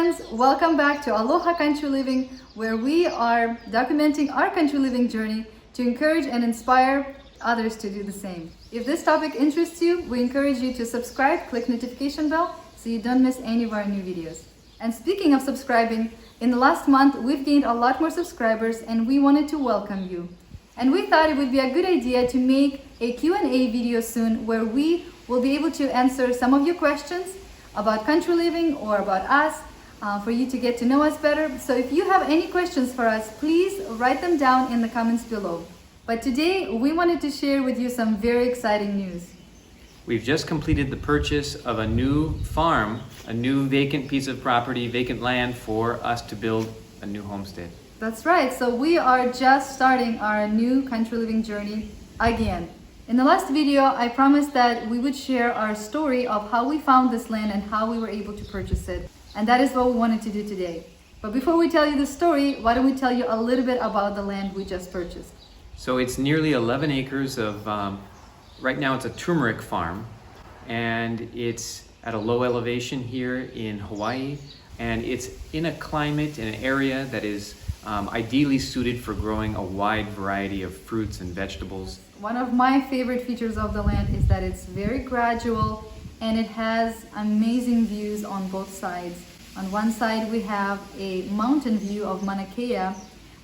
friends, welcome back to Aloha Country Living, where we are documenting our country living journey to encourage and inspire others to do the same. If this topic interests you, we encourage you to subscribe, click notification bell so you don't miss any of our new videos. And speaking of subscribing, in the last month we've gained a lot more subscribers and we wanted to welcome you. And we thought it would be a good idea to make a Q&A video soon where we will be able to answer some of your questions about country living or about us, for you to get to know us better. So if you have any questions for us, please write them down in the comments below. But today we wanted to share with you some very exciting news. We've just completed the purchase of a new farm, a new vacant piece of property, vacant land for us to build a new homestead. That's right, so we are just starting our new country living journey again. In the last video, I promised that we would share our story of how we found this land and how we were able to purchase it. And that is what we wanted to do today. But before we tell you the story, why don't we tell you a little bit about the land we just purchased? So it's nearly 11 acres of, right now it's a turmeric farm, and it's at a low elevation here in Hawaii, and it's in a climate, in an area that is ideally suited for growing a wide variety of fruits and vegetables. One of my favorite features of the land is that it's very gradual and it has amazing views on both sides. On one side we have a mountain view of Mauna Kea,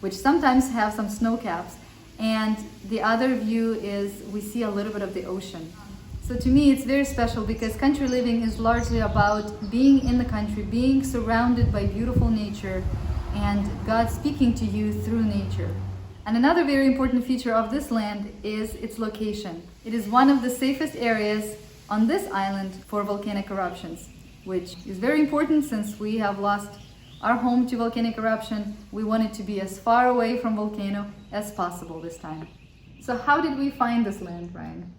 which sometimes have some snow caps, and the other view is we see a little bit of the ocean. So to me it's very special because country living is largely about being in the country, being surrounded by beautiful nature and God speaking to you through nature. And another very important feature of this land is its location. It is one of the safest areas on this island for volcanic eruptions, which is very important since we have lost our home to volcanic eruption. We wanted to be as far away from volcano as possible this time. So how did we find this land, Ryan?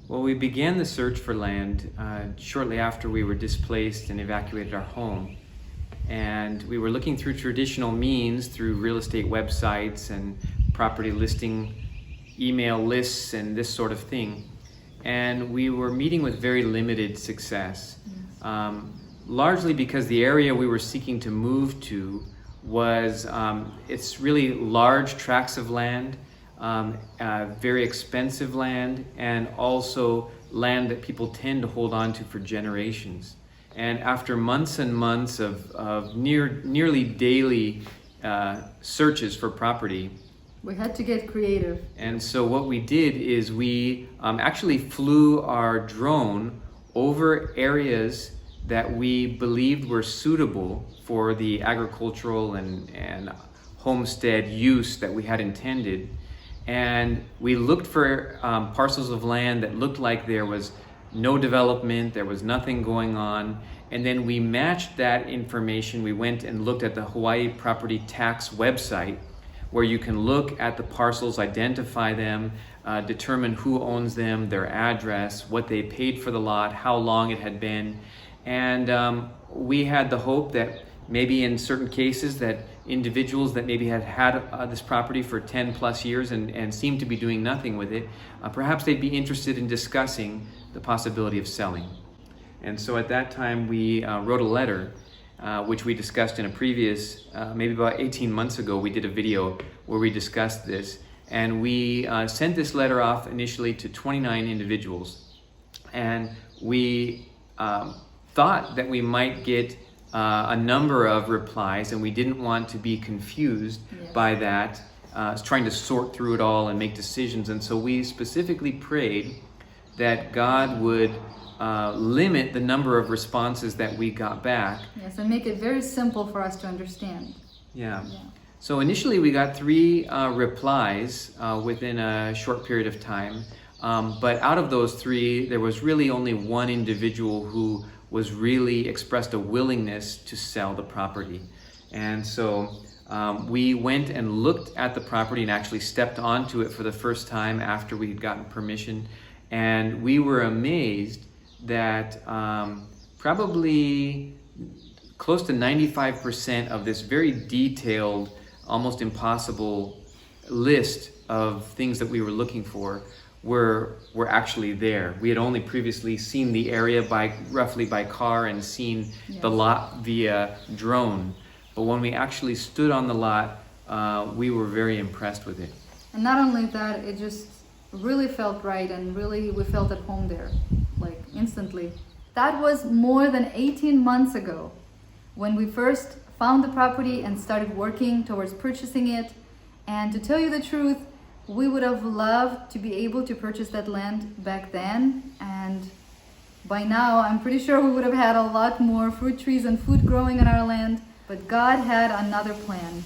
Well, we began the search for land shortly after we were displaced and evacuated our home. And we were looking through traditional means, through real estate websites and property listing email lists and this sort of thing. And we were meeting with very limited success, largely because the area we were seeking to move to was, it's really large tracts of land, very expensive land, and also land that people tend to hold on to for generations. And after months and months of nearly daily searches for property, we had to get creative. And so what we did is we actually flew our drone over areas that we believed were suitable for the agricultural and homestead use that we had intended. And we looked for parcels of land that looked like there was no development, there was nothing going on, and then we matched that information. We went and looked at the Hawaii Property Tax website, where you can look at the parcels, identify them, determine who owns them, their address, what they paid for the lot, how long it had been. And we had the hope that maybe in certain cases that individuals that maybe had this property for 10 plus years and seemed to be doing nothing with it, perhaps they'd be interested in discussing the possibility of selling. And so at that time we wrote a letter, which we discussed in a previous, maybe about 18 months ago. We did a video where we discussed this, and we sent this letter off initially to 29 individuals. And we thought that we might get a number of replies, and we didn't want to be confused by that, trying to sort through it all and make decisions. And so we specifically prayed that God would limit the number of responses that we got back. Yes, and make it very simple for us to understand. Yeah. So initially we got 3 replies within a short period of time. But out of those 3, there was really only one individual who was really expressed a willingness to sell the property. And so we went and looked at the property and actually stepped onto it for the first time after we had gotten permission. And we were amazed that probably close to 95% of this very detailed, almost impossible list of things that we were looking for were actually there. We had only previously seen the area roughly by car and seen the lot via drone. But when we actually stood on the lot, we were very impressed with it. And not only that, it just really felt right, and really we felt at home there, like instantly. That was more than 18 months ago when we first found the property and started working towards purchasing it. And to tell you the truth, we would have loved to be able to purchase that land back then, and by now I'm pretty sure we would have had a lot more fruit trees and food growing on our land. But God had another plan,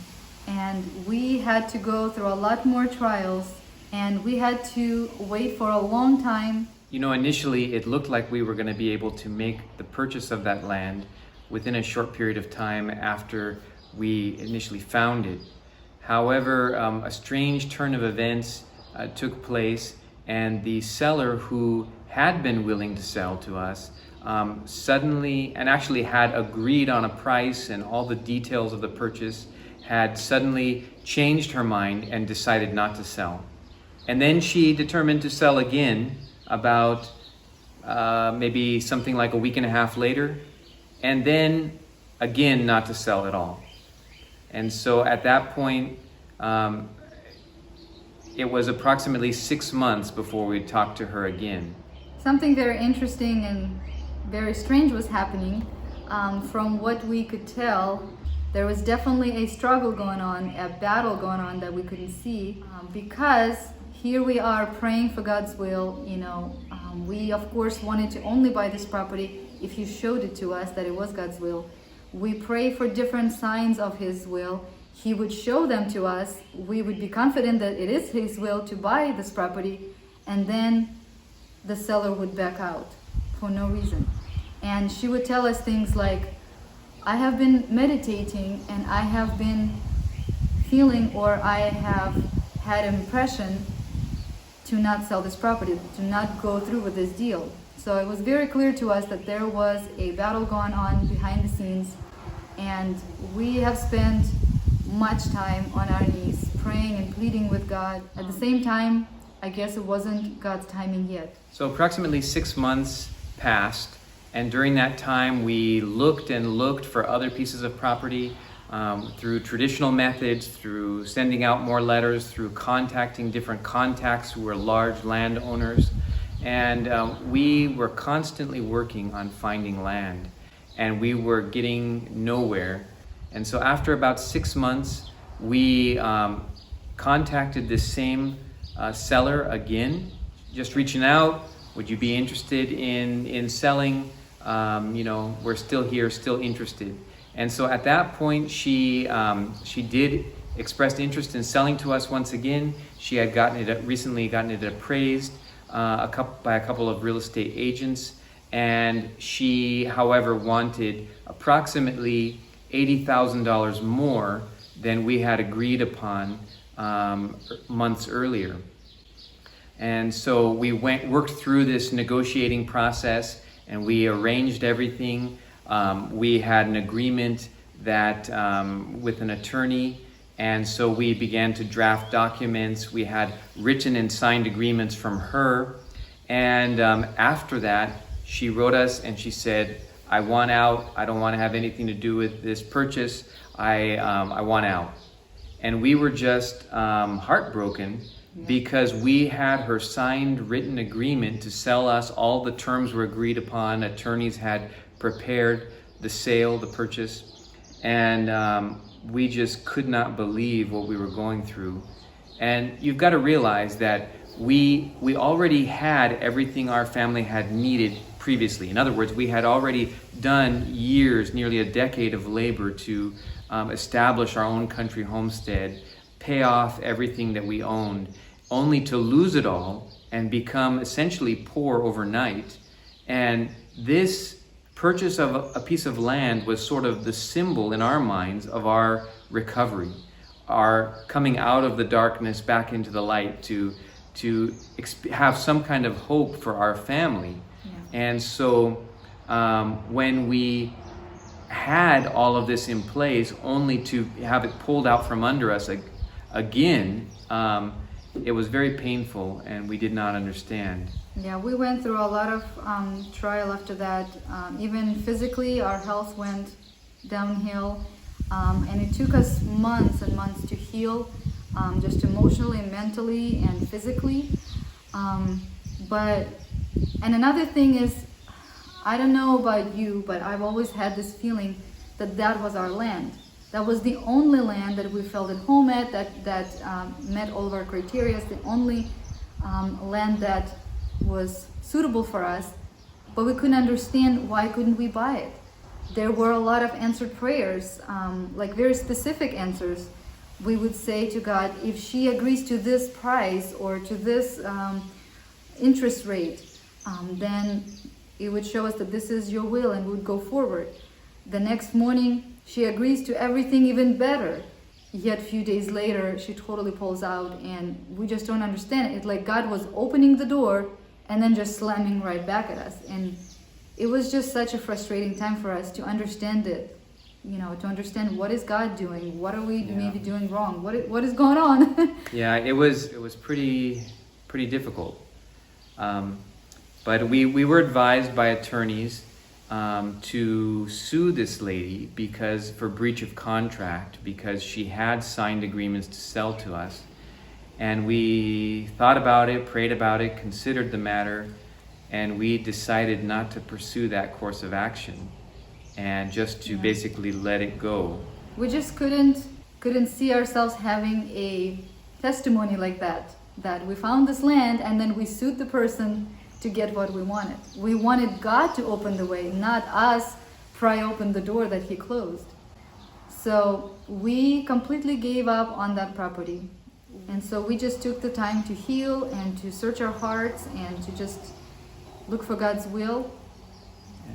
and we had to go through a lot more trials, and we had to wait for a long time. You know, initially it looked like we were going to be able to make the purchase of that land within a short period of time after we initially found it. However, a strange turn of events took place, and the seller who had been willing to sell to us suddenly, and actually had agreed on a price and all the details of the purchase, had suddenly changed her mind and decided not to sell. And then she determined to sell again about maybe something like a week and a half later, and then again not to sell at all. And so at that point, it was approximately 6 months before we talked to her again. Something very interesting and very strange was happening. From what we could tell, there was definitely a struggle going on, a battle going on that we couldn't see, because here we are praying for God's will. We of course wanted to only buy this property if He showed it to us that it was God's will. We pray for different signs of His will. He would show them to us. We would be confident that it is His will to buy this property, and then the seller would back out for no reason. And she would tell us things like, I have been meditating and I have been feeling, or I have had an impression to not sell this property, to not go through with this deal. So it was very clear to us that there was a battle going on behind the scenes, and we have spent much time on our knees praying and pleading with God. At the same time, I guess it wasn't God's timing yet. So approximately 6 months passed, and during that time we looked and looked for other pieces of property through traditional methods, through sending out more letters, through contacting different contacts who were large landowners. And we were constantly working on finding land, and we were getting nowhere. And so after about 6 months, we contacted this same seller again, just reaching out, would you be interested in selling? We're still here, still interested. And so at that point, she did express interest in selling to us once again. She had recently gotten it appraised by a couple of real estate agents, and she, however, wanted approximately $80,000 more than we had agreed upon months earlier. And so we worked through this negotiating process, and we arranged everything. We had an agreement that with an attorney, and so we began to draft documents. We had written and signed agreements from her, and after that, she wrote us and she said, I want out. I don't want to have anything to do with this purchase. I want out. And we were just heartbroken, because we had her signed written agreement to sell us. All the terms were agreed upon. Attorneys had prepared the sale, the purchase, and we just could not believe what we were going through. And you've got to realize that we already had everything our family had needed previously. In other words, we had already done years, nearly a decade of labor to establish our own country homestead, pay off everything that we owned, only to lose it all and become essentially poor overnight. And this purchase of a piece of land was sort of the symbol in our minds of our recovery, our coming out of the darkness back into the light, to have some kind of hope for our family. Yeah. And so when we had all of this in place, only to have it pulled out from under us again, it was very painful, and we did not understand. Yeah, we went through a lot of trial after that. Even physically, our health went downhill, and it took us months and months to heal, just emotionally, mentally, and physically. And another thing is, I don't know about you, but I've always had this feeling that that was our land. That was the only land that we felt at home at, that met all of our criteria, the only land that was suitable for us, but we couldn't understand why couldn't we buy it. There were a lot of answered prayers, like very specific answers. We would say to God, if she agrees to this price or to this interest rate, then it would show us that this is your will, and we would go forward. The next morning, she agrees to everything even better. Yet a few days later, she totally pulls out, and we just don't understand it. It's like God was opening the door and then just slamming right back at us. And it was just such a frustrating time for us to understand it. To understand what is God doing? What are we maybe doing wrong? What is going on? Yeah, it was pretty difficult. But we were advised by attorneys to sue this lady for breach of contract, because she had signed agreements to sell to us. And we thought about it, prayed about it, considered the matter, and we decided not to pursue that course of action, and just to basically let it go. We just couldn't see ourselves having a testimony like that we found this land and then we sued the person to get what we wanted. We wanted God to open the way, not us pry open the door that He closed. So we completely gave up on that property. And so we just took the time to heal and to search our hearts and to just look for God's will.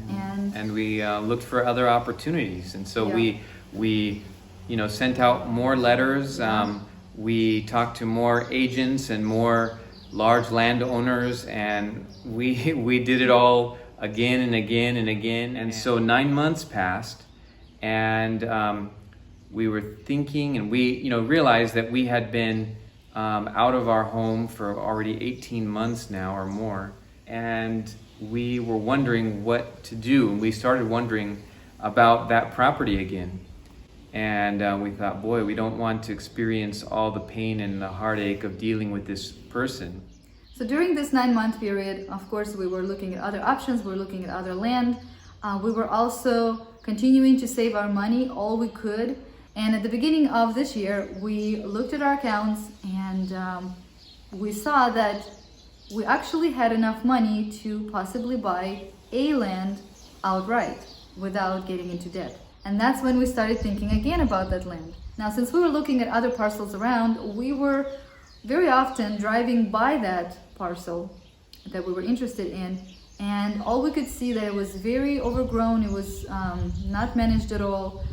And we looked for other opportunities. And so we sent out more letters. We talked to more agents and more large landowners, and we did it all again and again and again. And so 9 months passed, and we were thinking, and we realized that we had been out of our home for already 18 months now or more, and we were wondering what to do. And we started wondering about that property again. And we thought, boy, we don't want to experience all the pain and the heartache of dealing with this person. So during this 9-month period, of course, we were looking at other options. We were looking at other land. We were also continuing to save our money all we could. And at the beginning of this year, we looked at our accounts, and we saw that we actually had enough money to possibly buy a land outright without getting into debt. And that's when we started thinking again about that land. Now, since we were looking at other parcels around, we were very often driving by that parcel that we were interested in, and all we could see that it was very overgrown. It was not managed at all.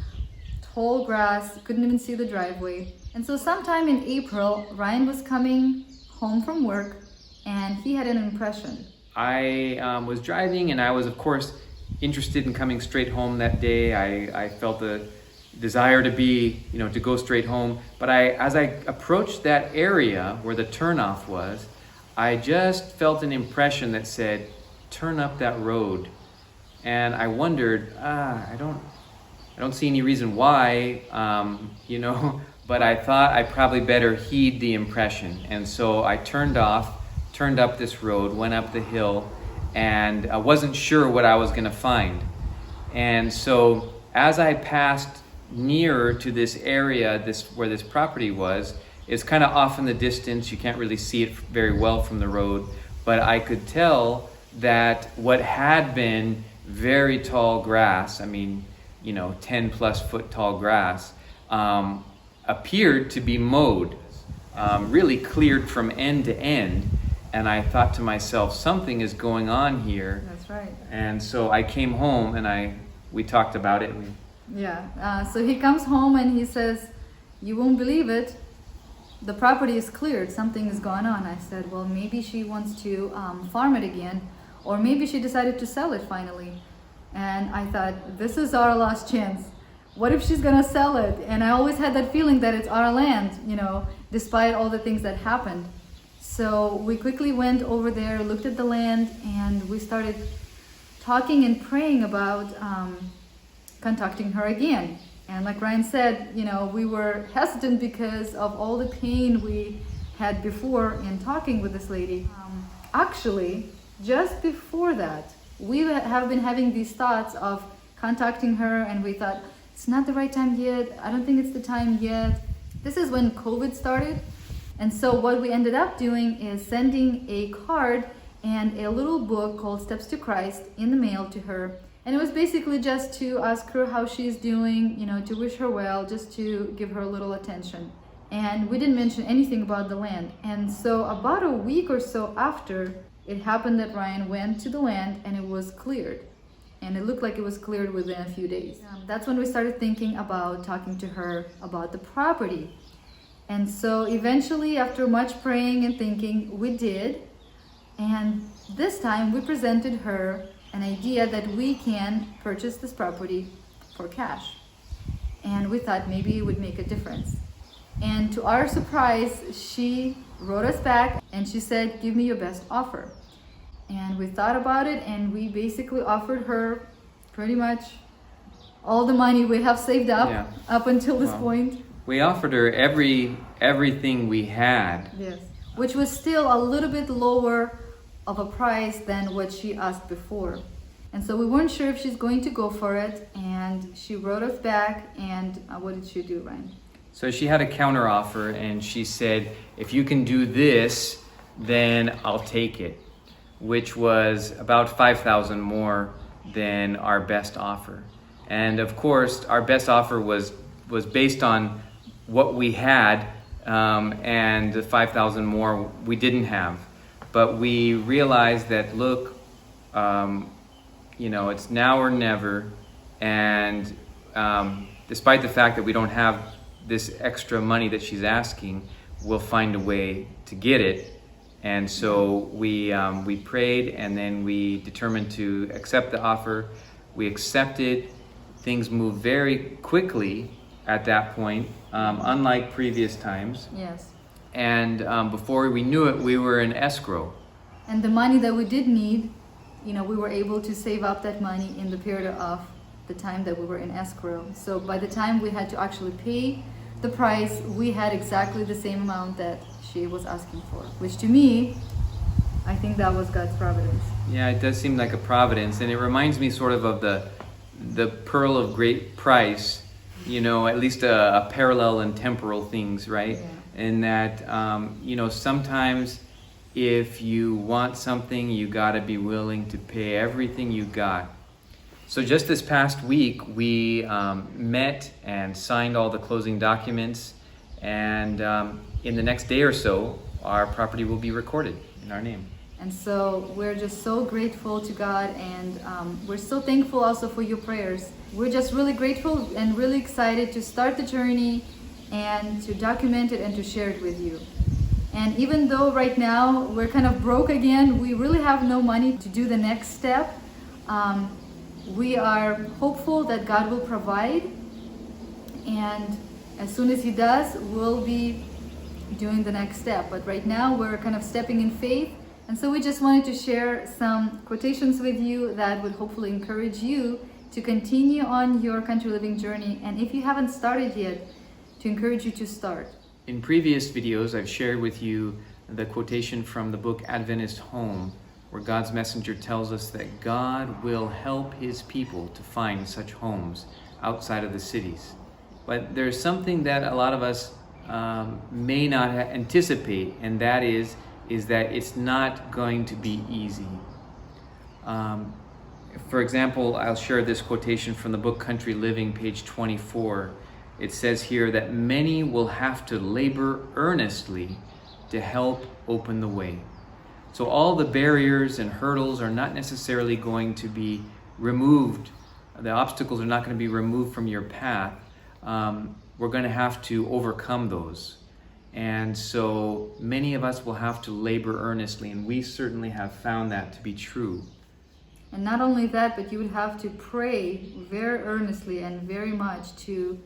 Tall grass, couldn't even see the driveway. And so sometime in April, Ryan was coming home from work, and he had an impression. I was driving, and I was, of course, interested in coming straight home that day. I felt the desire to go straight home. But as I approached that area where the turnoff was, I just felt an impression that said, turn up that road. And I wondered, I don't see any reason why, but I thought I probably better heed the impression. And so I turned up this road, went up the hill, and I wasn't sure what I was going to find. And so as I passed nearer to this area, where this property was, it's kind of off in the distance. You can't really see it very well from the road, but I could tell that what had been very tall grass, 10 plus foot tall grass, appeared to be mowed, really cleared from end to end. And I thought to myself, something is going on here. That's right. And so I came home, and we talked about it. So he comes home and he says, you won't believe it, the property is cleared, something is going on. I said, well, maybe she wants to farm it again, or maybe she decided to sell it finally. And I thought, this is our last chance. What if she's gonna sell it? And I always had that feeling that it's our land, despite all the things that happened. So we quickly went over there, looked at the land, and we started talking and praying about contacting her again. And like Ryan said, we were hesitant because of all the pain we had before in talking with this lady. Actually, just before that, we have been having these thoughts of contacting her, and we thought, it's not the right time yet. I don't think it's the time yet. This is when COVID started. And so what we ended up doing is sending a card and a little book called Steps to Christ in the mail to her. And it was basically just to ask her how she's doing, to wish her well, just to give her a little attention. And we didn't mention anything about the land. And so about a week or so after, it happened that Ryan went to the land and it was cleared. And it looked like it was cleared within a few days. That's when we started thinking about talking to her about the property. And so eventually, after much praying and thinking, we did. And this time we presented her an idea that we can purchase this property for cash. And we thought maybe it would make a difference. And to our surprise, she wrote us back and she said, give me your best offer. And we thought about it, and we basically offered her pretty much all the money we have saved up up until this point. We offered her everything we had. Yes, which was still a little bit lower of a price than what she asked before. And so we weren't sure if she's going to go for it, and she wrote us back, and what did she do, Ryan? So she had a counter offer, and she said, if you can do this, then I'll take it, which was about $5,000 more than our best offer. And of course, our best offer was based on what we had, and the $5,000 more we didn't have. But we realized that, look, it's now or never, and despite the fact that we don't have this extra money that she's asking, we'll find a way to get it. And so we prayed, and then we determined to accept the offer. We accepted. Things moved very quickly at that point, unlike previous times. Yes. And before we knew it, we were in escrow. And the money that we did need, we were able to save up that money in the period of the time that we were in escrow. So by the time we had to actually pay the price, we had exactly the same amount that she was asking for, which to me, I think that was God's providence. Yeah, it does seem like a providence, and it reminds me sort of the pearl of great price, at least a parallel in temporal things, right? Yeah. And that, sometimes if you want something, you got to be willing to pay everything you got. So just this past week, we met and signed all the closing documents, and in the next day or so, our property will be recorded in our name. And so we're just so grateful to God, and we're so thankful also for your prayers. We're just really grateful and really excited to start the journey and to document it and to share it with you. And even though right now we're kind of broke again, we really have no money to do the next step. We are hopeful that God will provide, and as soon as He does, we'll be doing the next step. But right now we're kind of stepping in faith, and so we just wanted to share some quotations with you that would hopefully encourage you to continue on your country living journey, and if you haven't started yet, to encourage you to start. In previous videos, I've shared with you the quotation from the book Adventist Home, where God's messenger tells us that God will help His people to find such homes outside of the cities. But there's something that a lot of us may not anticipate, and that is that it's not going to be easy. For example, I'll share this quotation from the book Country Living, page 24. It says here that many will have to labor earnestly to help open the way. So all the barriers and hurdles are not necessarily going to be removed. The obstacles are not going to be removed from your path. We're going to have to overcome those. And so many of us will have to labor earnestly, and we certainly have found that to be true. And not only that, but you would have to pray very earnestly and very much to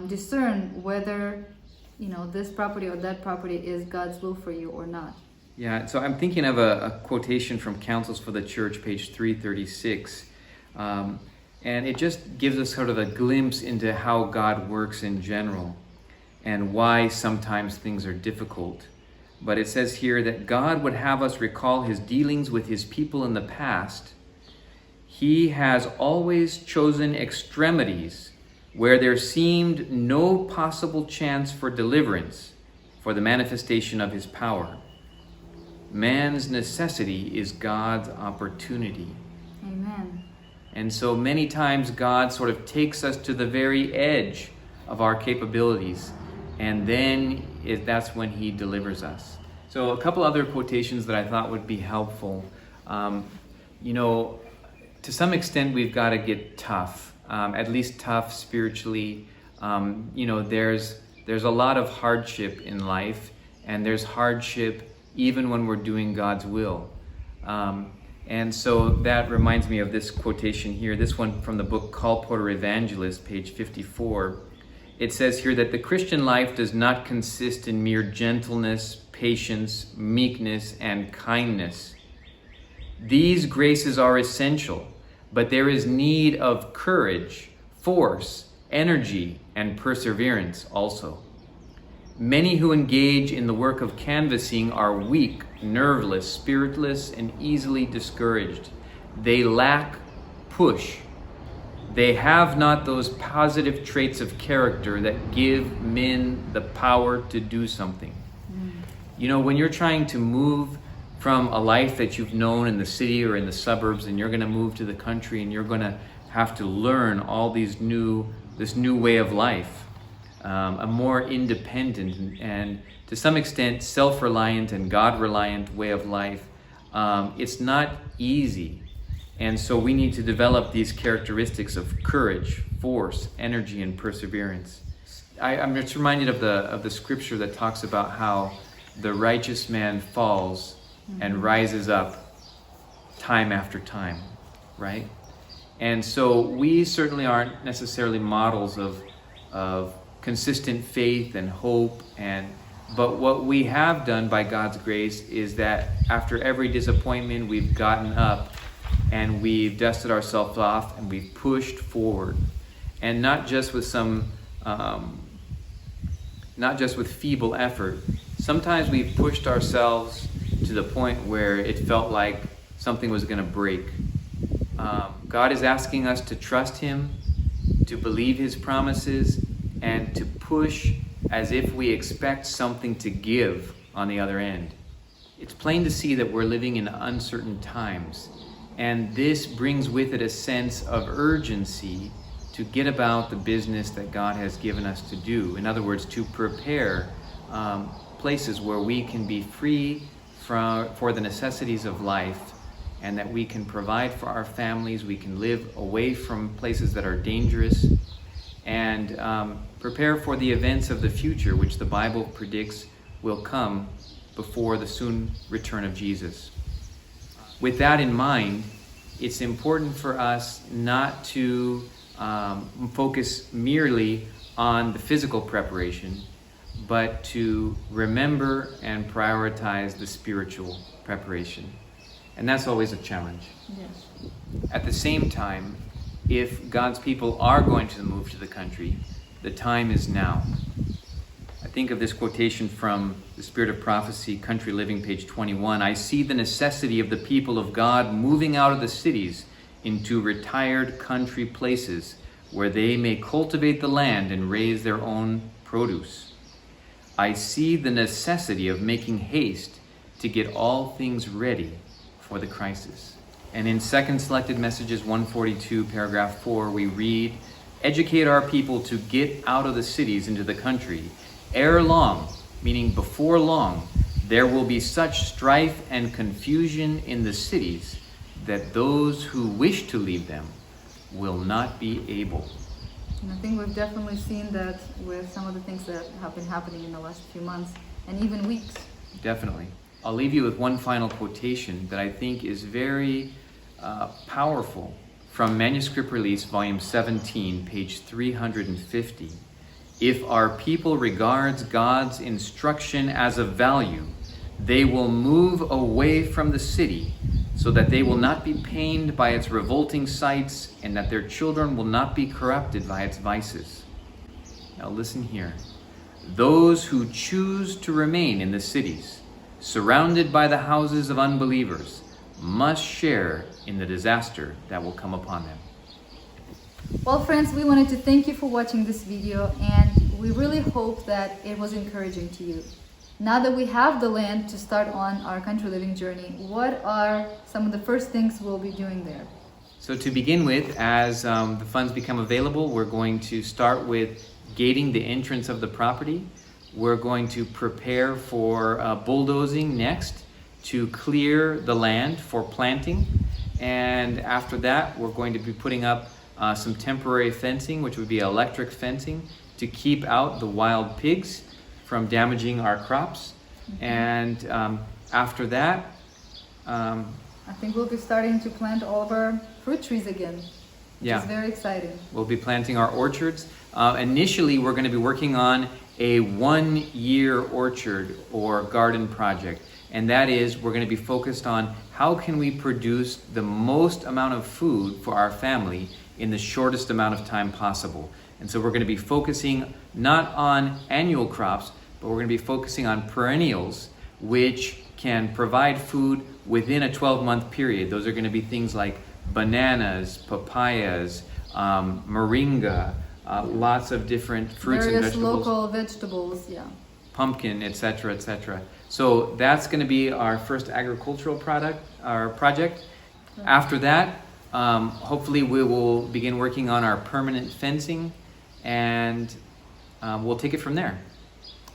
discern whether this property or that property is God's will for you or not. Yeah, so I'm thinking of a quotation from Counsels for the Church, page 336. And it just gives us sort of a glimpse into how God works in general and why sometimes things are difficult. But it says here that God would have us recall his dealings with his people in the past. He has always chosen extremities where there seemed no possible chance for deliverance, for the manifestation of his power. Man's necessity is God's opportunity. Amen. And so many times God sort of takes us to the very edge of our capabilities, and then that's when he delivers us. So a couple other quotations that I thought would be helpful. To some extent we've got to get tough, at least tough spiritually. There's a lot of hardship in life, and there's hardship even when we're doing God's will. And so that reminds me of this quotation here, this one from the book Colporteur Evangelist, page 54. It says here that the Christian life does not consist in mere gentleness, patience, meekness, and kindness. These graces are essential, but there is need of courage, force, energy, and perseverance also. Many who engage in the work of canvassing are weak, nerveless, spiritless, and easily discouraged. They lack push. They have not those positive traits of character that give men the power to do something. When you're trying to move from a life that you've known in the city or in the suburbs, and you're going to move to the country, and you're going to have to learn all this new way of life. A more independent and to some extent self-reliant and God-reliant way of life. It's not easy. And so we need to develop these characteristics of courage, force, energy, and perseverance. I'm just reminded of the scripture that talks about how the righteous man falls and rises up time after time, right? And so we certainly aren't necessarily models of consistent faith and hope, but what we have done by God's grace is that after every disappointment we've gotten up and we've dusted ourselves off and we've pushed forward, and not just with feeble effort. Sometimes we've pushed ourselves to the point where it felt like something was going to break. God is asking us to trust him, to believe his promises, and to push as if we expect something to give on the other end. It's plain to see that we're living in uncertain times, and this brings with it a sense of urgency to get about the business that God has given us to do. In other words, to prepare places where we can be free for the necessities of life, and that we can provide for our families, we can live away from places that are dangerous, and prepare for the events of the future, which the Bible predicts will come before the soon return of Jesus. With that in mind, it's important for us not to focus merely on the physical preparation, but to remember and prioritize the spiritual preparation. And that's always a challenge. Yes. At the same time, if God's people are going to move to the country, the time is now. I think of this quotation from The Spirit of Prophecy, Country Living, page 21. I see the necessity of the people of God moving out of the cities into retired country places where they may cultivate the land and raise their own produce. I see the necessity of making haste to get all things ready for the crisis. And in Second Selected Messages 142, paragraph 4, we read, educate our people to get out of the cities into the country. Ere long, meaning before long, there will be such strife and confusion in the cities that those who wish to leave them will not be able. And I think we've definitely seen that with some of the things that have been happening in the last few months and even weeks. Definitely. I'll leave you with one final quotation that I think is very powerful from Manuscript Release, volume 17, page 350. If our people regards God's instruction as of value, they will move away from the city so that they will not be pained by its revolting sights and that their children will not be corrupted by its vices. Now listen here. Those who choose to remain in the cities, surrounded by the houses of unbelievers, must share in the disaster that will come upon them. Well, friends, we wanted to thank you for watching this video, and we really hope that it was encouraging to you. Now that we have the land to start on our country living journey, what are some of the first things we'll be doing there? So to begin with, as the funds become available, we're going to start with gating the entrance of the property. We're going to prepare for bulldozing next to clear the land for planting. And after that, we're going to be putting up some temporary fencing, which would be electric fencing, to keep out the wild pigs from damaging our crops. And after that, I think we'll be starting to plant all of our fruit trees again, which is very exciting. We'll be planting our orchards. Initially, we're going to be working on a 1-year orchard or garden project. And that is, we're going to be focused on how can we produce the most amount of food for our family in the shortest amount of time possible. And so we're going to be focusing not on annual crops, but we're going to be focusing on perennials, which can provide food within a 12-month period. Those are going to be things like bananas, papayas, moringa, lots of different fruits and vegetables. Various local vegetables, Pumpkin, etc., etc. So that's going to be our first agricultural project. After that, hopefully we will begin working on our permanent fencing, and we'll take it from there.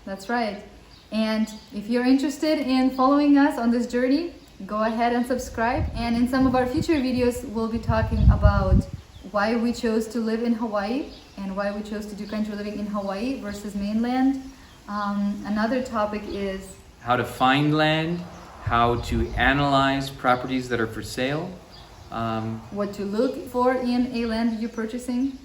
That's right. And if you're interested in following us on this journey, go ahead and subscribe. And in some of our future videos, we'll be talking about why we chose to live in Hawaii and why we chose to do country living in Hawaii versus mainland. Another topic is how to find land, how to analyze properties that are for sale, what to look for in a land you're purchasing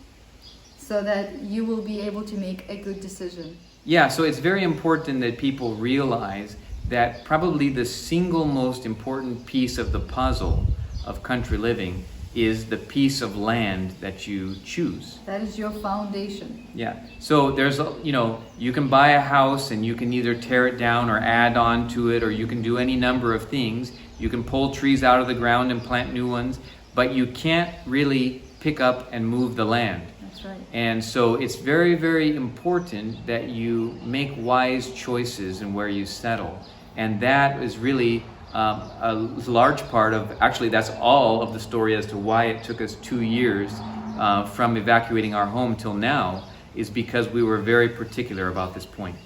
so that you will be able to make a good decision. Yeah, so it's very important that people realize that probably the single most important piece of the puzzle of country living is the piece of land that you choose. That is your foundation. Yeah. So there's, you can buy a house and you can either tear it down or add on to it, or you can do any number of things. You can pull trees out of the ground and plant new ones, but you can't really pick up and move the land. That's right. And so it's very, very important that you make wise choices in where you settle. And that is really a large part of, actually that's all of the story as to why it took us 2 years from evacuating our home till now, is because we were very particular about this point.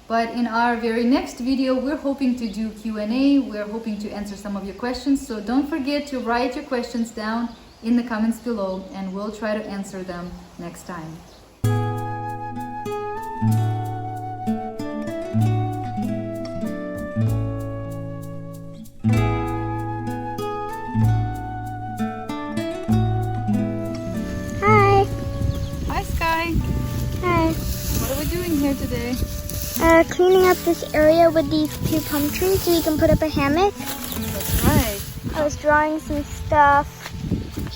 But in our very next video, we're hoping to do Q&A. We're hoping to answer some of your questions. So don't forget to write your questions down in the comments below, and we'll try to answer them next time. Hi. Hi, Sky. Hi. What are we doing here today? Cleaning up this area with these 2 palm trees so you can put up a hammock. That's right. I was drawing some stuff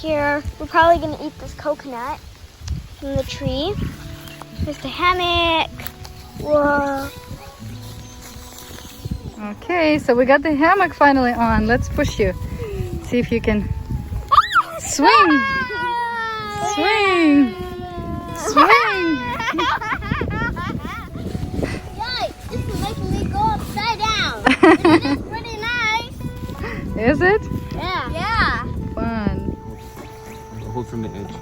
here. We're probably going to eat this coconut from the tree. There's the hammock. Whoa. Okay, so we got the hammock finally on. Let's push you. See if you can swing. Swing. Swing. Yikes, this is making me go upside down. It is pretty nice. Is it? Yeah. Yeah. Fun. Hold from the edge.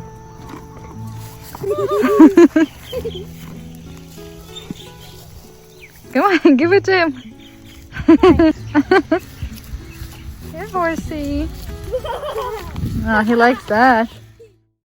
Come on, give it to him. Here, horsey. Oh, he likes that.